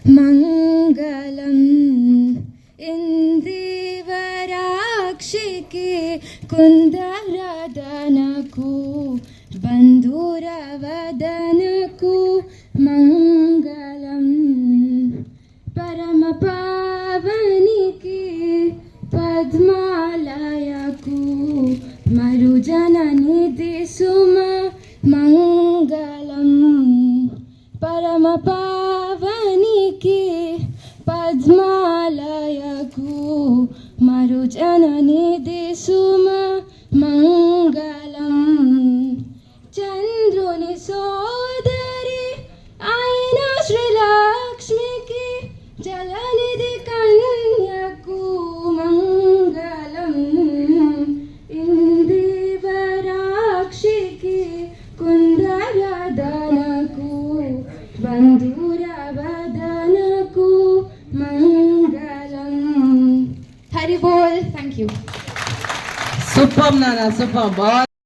మంగళం ఇందివరాక్షికి కుందరదనకు బంధురవదనకు మంగళం పరమ పావనికి పద్మాలయకు మరుజననిధి సుమ మంగళం పరమ పావనికి పద్మాలయకు మరుజననిధి సుమ మంగళం చంద్రుని సోదరి అయిన శ్రీలక్ష్మికి జలనిధి కన్యకు మంగళం ఇందివరాక్షికి కుందరదనకు బంధురవదనకు మంగళం. హరి బోల్. Thank you. సూపర్ నాన్న, సూపర్.